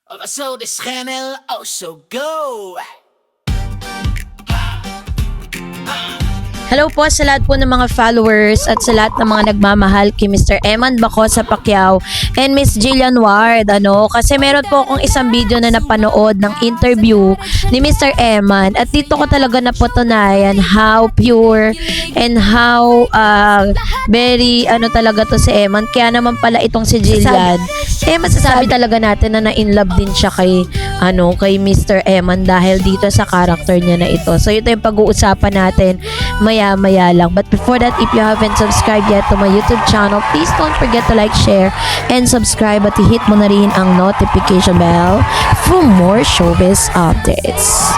So this channel also go! Hello po sa lahat po ng mga followers at sa lahat ng mga nagmamahal kay Mr. Eman Bacosa Pacquiao and Miss Jillian Ward. Kasi meron po akong isang video na napanood ng interview ni Mr. Eman at dito ko talaga napatunayan how pure and how very talaga to si Eman. Kaya naman pala itong si Jillian. Masasabi talaga natin na na-in love din siya kay Mr. Eman dahil dito sa character niya na ito. So ito yung pag-uusapan natin maya-maya lang. But before that, if you haven't subscribed yet to my YouTube channel, please don't forget to like, share, and subscribe at i-hit mo na rin ang notification bell for more showbiz updates.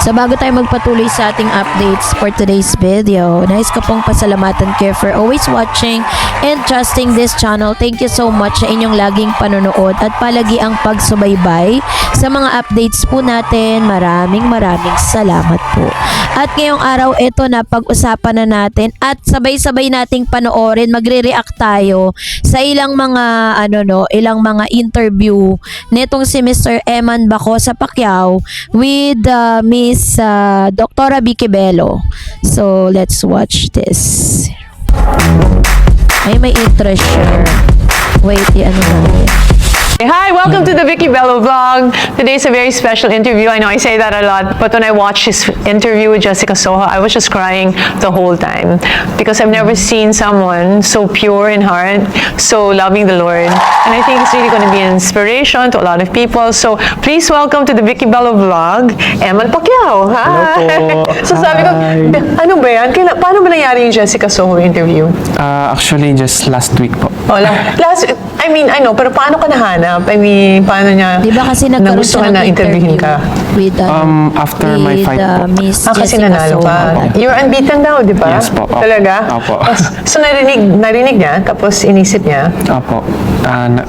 So bago tayo magpatuloy sa ating updates for today's video, nais ko pong pasalamatan kayo for always watching and trusting this channel. Thank you so much sa inyong laging panonood at palagi ang pagsubaybay sa mga updates po natin. Maraming salamat po. At ngayong araw ito na pag-usapan na natin at sabay-sabay nating panoorin, magre-react tayo sa ilang mga ilang mga interview nitong si Mr. Eman Bacosa Pacquiao with Miss Dr. Vicky Bello. So let's watch this. Ay, may interest siya. Wait, natin. Hi, welcome to the Vicky Bello vlog. Today's a very special interview. I know I say that a lot, but when I watched his interview with Jessica Soho, I was just crying the whole time because I've never seen someone so pure in heart, so loving the Lord. And I think it's really going to be an inspiration to a lot of people. So please welcome to the Vicky Bello vlog, Eman Pacquiao. Hi! Hello po. So sabi ko, ano ba yan? Paano ba nangyari yung Jessica Soho interview? Actually, just last week po. Oh, I know, pero paano ka nahanap? I mean, paano niya Di ba kasi nagkaroon nagustuhan siya na ng interviewin ka? with, After my fight po. Miss Kasi Jessica nanalo Soho. ka. You're unbeaten daw, di ba? Yes po. Opo. Talaga? Opo. So narinig niya, tapos inisip niya? Opo.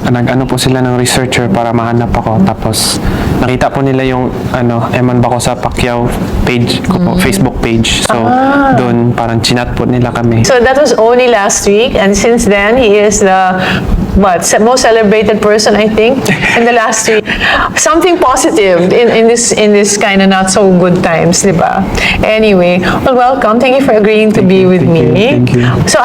Nag-ano po sila ng researcher para mahanap ako. Tapos nakita po nila yung Eman Bacosa Pacquiao page ko po, Facebook page. So doon parang chinat po nila kami. So that was only last week, and since then, he is the most celebrated person, I think, in the last week. Something positive in this kind of not so good times, di ba? Anyway, well, welcome. Thank you for agreeing to be with me. Thank you. So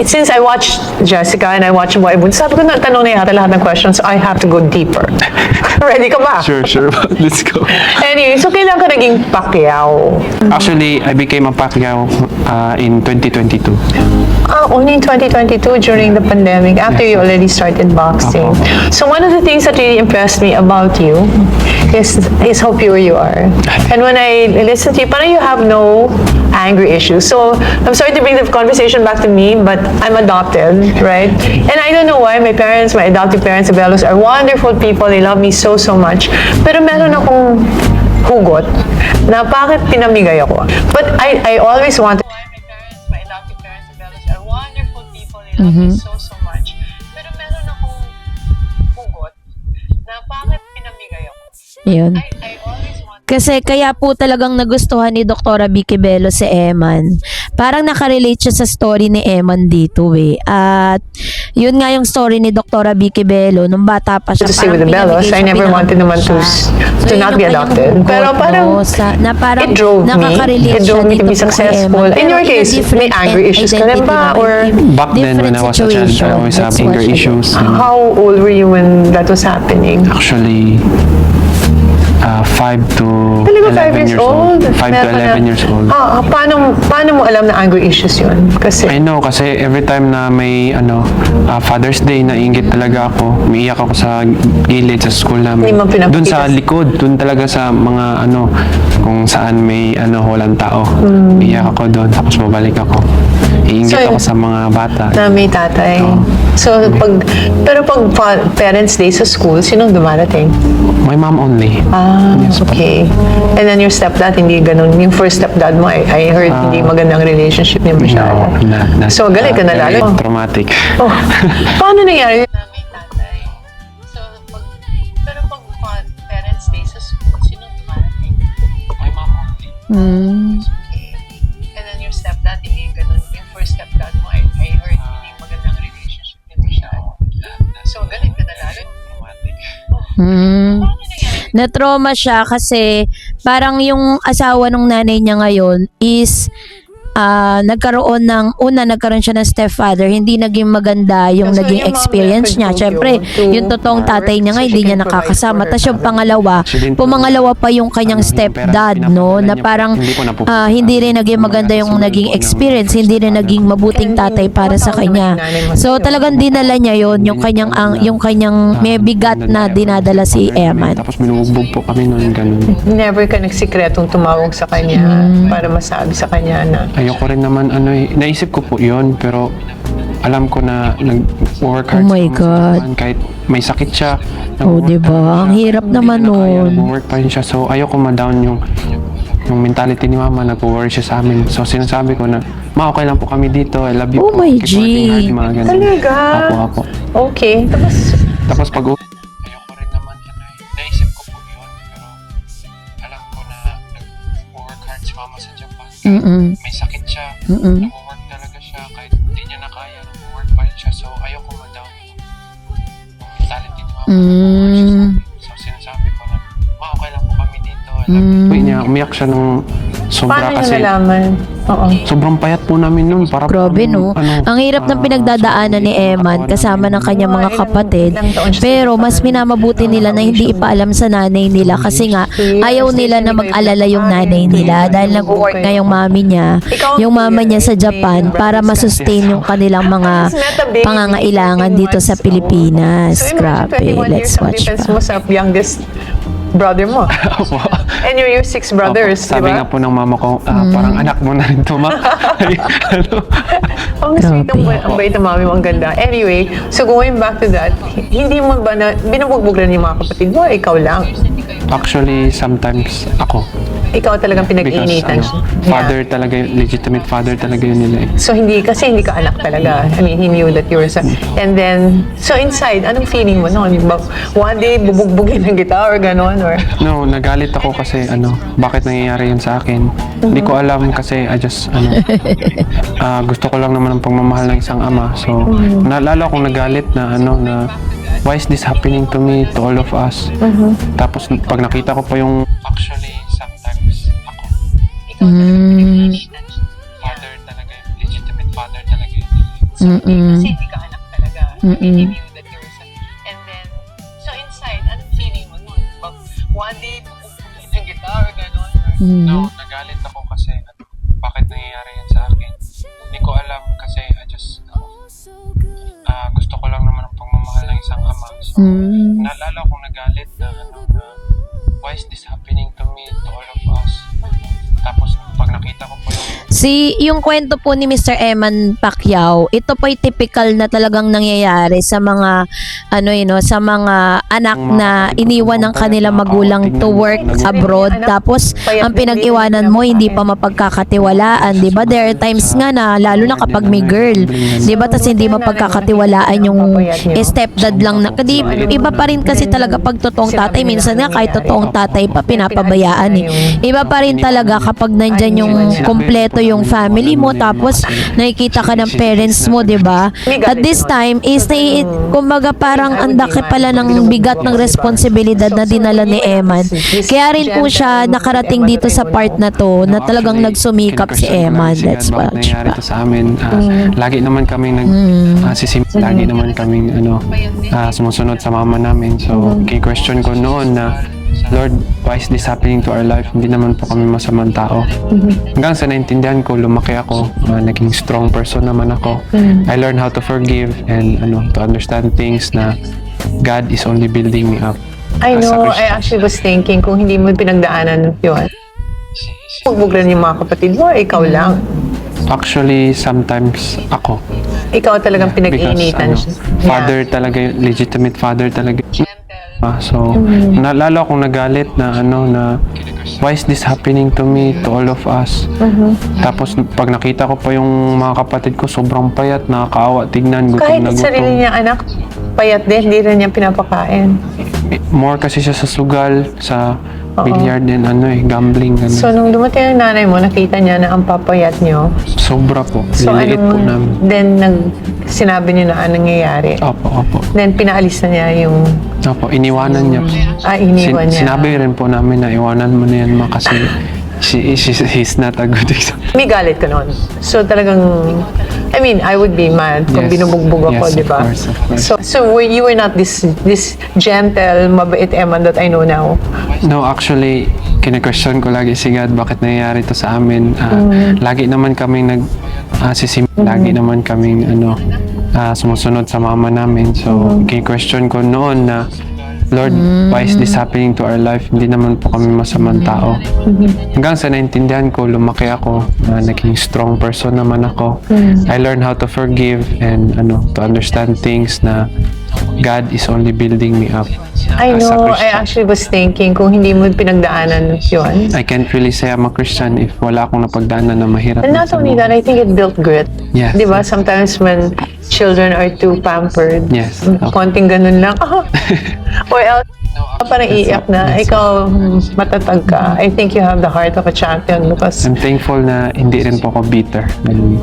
since I watched Jessica and I watched Boybun, sabi ko na tanong na yata lahat ng questions, so I have to go deeper. Ready ka ba? Sure. Let's go. Anyway, so kailan ka naging Pacquiao? Actually, I became a Pacquiao in 2022. Only in 2022 during the pandemic, after you already started boxing. So one of the things that really impressed me about you is how pure you are. And when I listen to you, parang you have no anger issues. So I'm sorry to bring the conversation back to me, but I'm adopted, right? And I don't know why my adoptive parents, the Bellos, are wonderful people. They love me so much. Pero meron akong hugot na bakit pinamigay ako. But I always wanted. My adoptive parents, the Bellos, are wonderful people. They love me so much. Pero meron akong hugot na bakit pinamigay ako. Yun. I always wanted. Kasi kaya po talagang nagustuhan ni Dr. Vicky Bello si Eman. Parang nakarelate siya sa story ni Eman dito At yun nga yung story ni Dr. Vicky Bello nung bata pa siya. To stay with the Bellos, I never wanted naman to not be adopted. Pero parang it drove me to be successful. In your case, may anger issues ka rin ba? Or Back then, when I was a child, I always have anger issues. how old were you when that was happening? Actually, 5 to Talaga 11 years old. 5 to Meron ka 11 years old. Paano mo alam na anger issues yun? Kasi, I know, kasi every time na may Father's Day, nainggit talaga ako. Umiiyak ako sa gilid sa school namin. Hindi mo pinapakita. Doon sa likod, doon talaga sa mga kung saan may walang tao. Iiyak ako doon, tapos babalik ako. Iinggit So, ako sa mga bata. na may tatay. So, pero pag Parents' Day sa school, sinong dumarating? My mom only. Okay. And then your stepdad, hindi ganun. Yung first stepdad mo, I heard hindi magandang relationship niya masyado. So, galit ka na very lalo. traumatic. Oh, paano nangyari? May tatay. So, pero pag Parents' Day sa school, sinong dumarating? My mom only. Okay. And then your stepdad, hindi ganun. Yung first stepdad mo, I heard hindi magandang relationship niya masyado. So, galit ka na lalo. Traumatic. Na-trauma siya kasi parang yung asawa ng nanay niya ngayon is nagkaroon siya ng stepfather, hindi naging maganda yung So, naging yung mom experience niya. method Siyempre, to yung totoong tatay niya nga, work so hindi she niya can provide nakakasama. for her Tapos yung family. pangalawa, pumangalawa pa yung kanyang Yung stepdad, pera, no? Na pinapadala niya, parang hindi po napupunta. hindi rin naging maganda yung Sumunod naging po ng experience, first hindi rin father. naging mabuting And tatay para sa tumatawa naman kanya. yung nanay mo So sa'yo. talagang dinala niya yon yung kanyang may bigat na dinadala si Eman. Tapos binubugbog po kami noon, ganun. Never ka nagsikretong tumawag sa kanya para masabi sa kanya na Ayoko rin naman, naisip ko po yun, pero alam ko na nag-work Oh hard my siya God. naman, kahit may sakit siya. Oh, nag-work diba? talaga Ang siya. hirap Hindi naman niya na kaya, nun. nag-work pa rin siya. So, ayoko ma-down yung mentality ni mama, nag-worry siya sa amin. So, sinasabi ko na, ma, okay lang po kami dito. I love you Oh po. my Keep working hard, G. mga ganun. Talaga? Apo. okay. Tapos pag ayoko rin naman, naisip ko po yun, pero alam ko na nag-work hard si mama sa Japan. May sakit siya, nag-work talaga siya, kahit hindi niya na kaya, nag-work pa rin siya. So, ayoko ma-down yung mentality ni mama. So, sinasabi ko na, ma, okay lang po kami dito. Uy niya, umiyak siya ng sobra Paano niya kasi nalaman? Oo. sobrang payat po namin nun. Para Grabe, no? Ang hirap ng pinagdadaanan ni Eman kasama ng kanyang mga kapatid. Pero mas minamabuti nila na hindi ipaalam sa nanay nila kasi nga ayaw nila na mag-alala yung nanay nila dahil nag-work nga yung mami niya, yung mama niya sa Japan para masustain yung kanilang mga pangangailangan dito sa Pilipinas. So, imagine Grabe. 21 Let's years of watch difference pa. mo sa youngest brother mo. Opo. And you're your 6 brothers, di Sabi ba? nga po ng mama ko, parang anak mo na rin to, ma. Ang sweet, Grabe. ang bait ng mami mo, ang ganda. Anyway, so going back to that, hindi mo ba na binubugbog rin yung mga kapatid mo, ikaw lang? Actually, sometimes ako. Ikaw talagang Because pinag-iinitan. father talaga, legitimate father talaga yun nila eh. So hindi ka anak talaga. I mean, he knew that you were son. And then, so inside, anong feeling mo noon? One day, bubugbugin ng kita or gano'n? Or No, nagalit ako kasi bakit nangyayari yun sa akin? Hindi ko alam kasi I just, gusto ko lang naman ang pagmamahal ng isang ama. So, naalala akong nagalit na why is this happening to me, to all of us? Tapos, pag nakita ko pa yung, actually, sometimes ako, father talaga yun, legitimate father talaga yun. kasi hindi ka anak talaga. He knew that you were son. And then, so inside, anong feeling mo noon? One day, bubugbugin ng kita or gano'n? No, nagalit ako kasi bakit nangyayari yan sa akin. Hindi ko alam kasi I just gusto ko lang naman ang pagmamahal ng isang ama. So, naalala akong nagalit na why is this happening to me, to all of us? Tapos pag nakita ko po Yung kwento po ni Mr. Eman Pacquiao, ito po ay typical na talagang nangyayari sa mga sa mga anak na iniwan ng kanilang magulang to work abroad, tapos ang pinag-iwanan mo hindi pa mapagkakatiwalaan, 'di ba? There are times nga na lalo na kapag may girl, 'di ba? Tas hindi mapagkakatiwalaan yung stepdad lang na kasi iba pa rin kasi talaga pag totoong tatay, minsan nga kahit totoong tatay pa pinapabayaan eh. Iba pa rin talaga kapag nandyan yung kompleto yung family mo, tapos nakikita ka ng parents mo, 'di ba? At this time is kumbaga parang andaki pala ng bigat ng responsibilidad na dinala ni Eman. Kaya rin po siya nakarating dito sa part na to na talagang nagsumikap si Eman. That's what. nangyayari to sa amin. Lagi naman kaming lagi naman kaming sumusunod sa mama namin. So, question ko noon na, Lord, why is this happening to our life? Hindi naman po kami masamang tao. Hanggang sa naintindihan ko, lumaki ako, naging strong person naman ako. I learned how to forgive and to understand things na God is only building me up. I as a know, I Christian. actually was thinking kung hindi mo pinagdaanan yun. Bugbog rin yung mga kapatid mo, ikaw lang. Actually, sometimes ako. Ikaw talagang pinag-iinitan. Father talaga, legitimate father talaga. So, naalala akong nagalit na na why is this happening to me, to all of us? Tapos pag nakita ko pa yung mga kapatid ko, sobrang payat, nakakaawa tignan, gutom Kahit na sarili gutom. niya anak, payat din, hindi rin niya pinapakain. More kasi siya sa sugal, sa billiard and gambling. Ganun. So, nung dumating ang nanay mo, nakita niya na ang papayat niyo. Sobra po. So, Liliit po namin. then, sinabi niyo na anong nangyayari. Opo. Then, pinaalis na niya yung, Opo, iniwanan niya po. iniwan niya. Sinabi rin po namin na iwanan mo na yan, ma, kasi he's not a good example. May galit ka noon. So, talagang, I mean, I would be mad kung Yes. binubugbog ako, Yes, di ba? of course. So you were not this gentle, mabait Eman that I know now. No, actually, kine-question ko lagi si God, bakit nangyayari to sa amin. Lagi naman kaming lagi naman kaming sumusunod sa mama namin. So, kine-question ko noon na, Lord, why is this happening to our life? Hindi naman po kami masamang tao. Hanggang sa naintindihan ko, lumaki ako, naging strong person naman ako. I learned how to forgive and to understand things na God is only building me up. I as a know, I Christian. actually was thinking kung hindi mo pinagdaanan yun. I can't really say I'm a Christian if wala akong napagdaanan na mahirap. And not sa only buhay. that, I think it built grit. Yes. Di ba? Sometimes when children are too pampered, Yes. konting ganun lang, or else, parang iiyak na, ikaw matatag ka. I think you have the heart of a champion because, I'm thankful na hindi rin po ako bitter. hindi.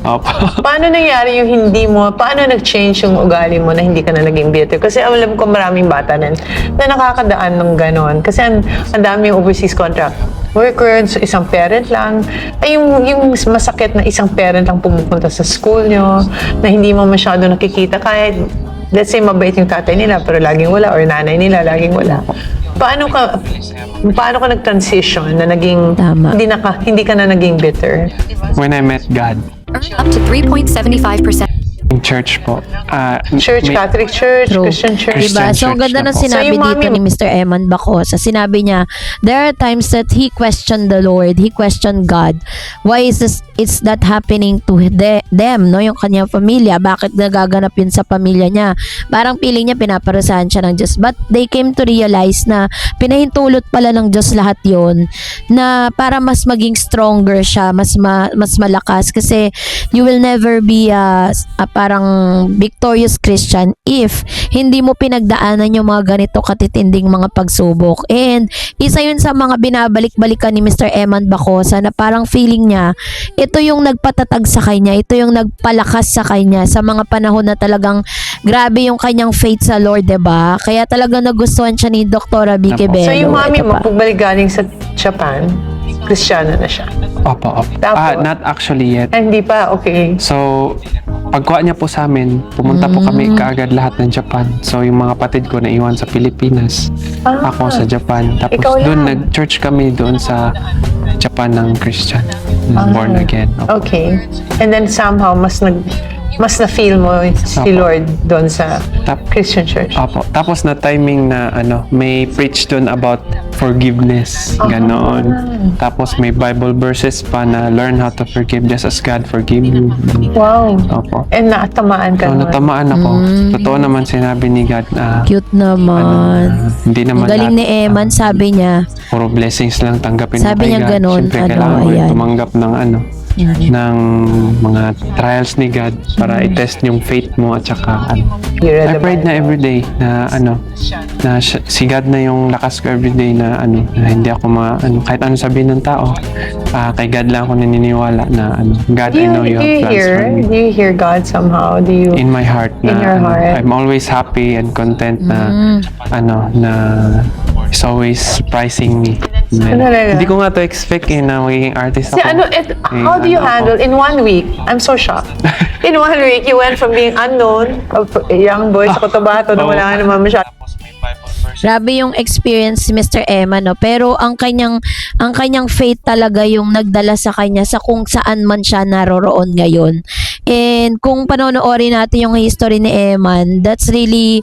Opo. Paano nangyari yung paano nag-change yung ugali mo na hindi ka na naging bitter? Kasi alam ko maraming bata na nakakadaan ng ganon. Kasi ang dami yung overseas contract workers, isang parent lang. Ay, yung masakit na isang parent lang pumupunta sa school nyo, na hindi mo masyado nakikita kahit let's say mabait yung tatay nila pero laging wala or nanay nila laging wala. Paano ka nag-transition na naging Tama. hindi ka na naging bitter? When I met God, Up to 3.75%. in church po. Church, Catholic Church, True. Christian Church. Diba? So, ang church ganda na ng po. sinabi So, yung dito mami ni Mr. Eman Bacosa. Sinabi niya, there are times that he questioned the Lord, he questioned God. Why is that happening to them, no? Yung kanyang pamilya. Bakit nagaganap yun sa pamilya niya? Parang feeling niya pinaparusahan siya ng Diyos. But they came to realize na pinahintulot pala ng Diyos lahat yon, na para mas maging stronger siya, mas malakas. Kasi you will never be a parang victorious Christian if hindi mo pinagdaanan yung mga ganito katitinding mga pagsubok. And isa yun sa mga binabalik-balikan ni Mr. Eman Bacosa na parang feeling niya, ito yung nagpatatag sa kanya, ito yung nagpalakas sa kanya sa mga panahon na talagang grabe yung kanyang faith sa Lord, diba? Kaya talagang nagustuhan siya ni Dr. Vicky Opo. So Bello. yung mami Ito mo, pa. pagbalik galing sa Japan, Kristiyano na siya. Opo. Tapos? Not actually yet. Hindi pa, okay. So, pagkuha niya po sa amin, pumunta po kami kaagad lahat ng Japan. So, yung mga kapatid ko naiwan sa Pilipinas. Ako sa Japan. Tapos Ikaw lang. doon, nag-church kami doon sa Japan ng Christian. Born again. Opo. Okay. And then somehow, mas na-feel mo si Opo. Lord doon sa Tap- Christian Church. Opo. Tapos na timing na may preach doon about forgiveness. Ganoon. Tapos may Bible verses pa na learn how to forgive just as God forgive you. Wow. Opo. And natamaan ka So, naman. natamaan ako. Totoo naman sinabi ni God na Cute naman. hindi Ang naman galing ni Eman, sabi niya. puro blessings lang tanggapin Sabi mo kay niya God. ganun, Siyempre, ano, kailangan mo rin ayan. tumanggap ng ng mga trials ni God para i-test yung faith mo at saka You read I the prayed na Bible. everyday na si God na yung lakas ko everyday na hindi ako kahit ano sabihin ng tao, kay God lang ako naniniwala na God, I know you have plans for me. Do you hear God somehow? Do you? In my heart na In your heart. I'm always happy and content na na it's always surprising me. Talaga? Hindi ko nga to expect na magiging artist ako. How do you handle, in 1 week, I'm so shocked. In 1 week, you went from being unknown, a young boy sa Cotabato na wala ka naman masyado. Grabe yung experience ni Mr. Emma, no? Pero ang kanyang faith talaga yung nagdala sa kanya sa kung saan man siya naroroon ngayon. And kung panonoorin natin yung history ni Eman, that's really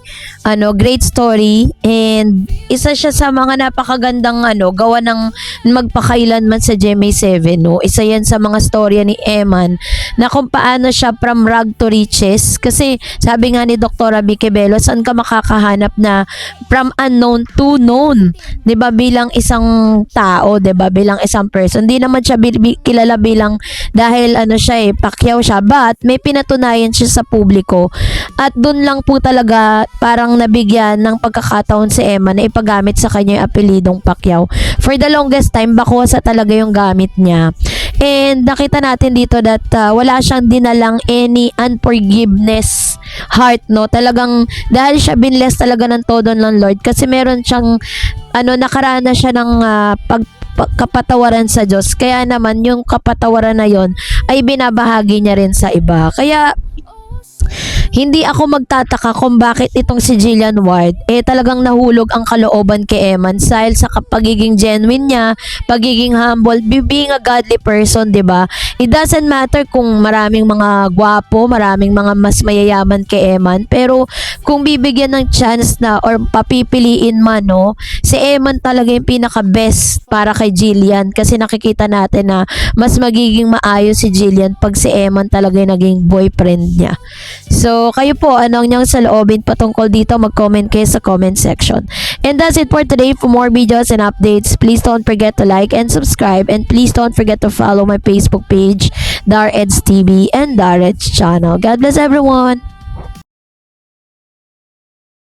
great story, and isa siya sa mga napakagandang gawa ng magpakailanman sa GMA7, no? Isa yan sa mga storya ni Eman na kung paano siya from rag to riches, kasi sabi nga ni Dr. Vicky Bello, saan ka makakahanap na from unknown to known, 'di ba, bilang isang tao, 'di ba, bilang isang person. Hindi naman siya kilala bilang dahil siya Pacquiao siya, but may pinatunayan siya sa publiko. At dun lang po talaga parang nabigyan ng pagkakataon si Emma na ipagamit sa kanya yung apelidong Pacquiao. For the longest time, Bacosa talaga yung gamit niya. And nakita natin dito that wala siyang dinalang any unforgiveness heart, no? Talagang dahil siya binless talaga ng todo ng Lord kasi meron siyang nakarana siya ng kapatawaran sa Diyos. Kaya naman yung kapatawaran na yon ay binabahagi niya rin sa iba. Kaya hindi ako magtataka kung bakit itong si Jillian Ward talagang nahulog ang kalooban kay Eman dahil sa pagiging genuine niya, pagiging humble, being a godly person, 'di ba? It doesn't matter kung maraming mga gwapo, maraming mga mas mayayaman kay Eman, pero kung bibigyan ng chance na or papipiliin man, no, si Eman talaga yung pinaka-best para kay Jillian kasi nakikita natin na mas magiging maayos si Jillian pag si Eman talaga yung naging boyfriend niya. So, kayo po, anong niyang saloobin patungkol dito? Mag-comment kayo sa comment section. And that's it for today. For more videos and updates, please don't forget to like and subscribe. And please don't forget to follow my Facebook page, Dareds TV and Dareds channel. God bless everyone!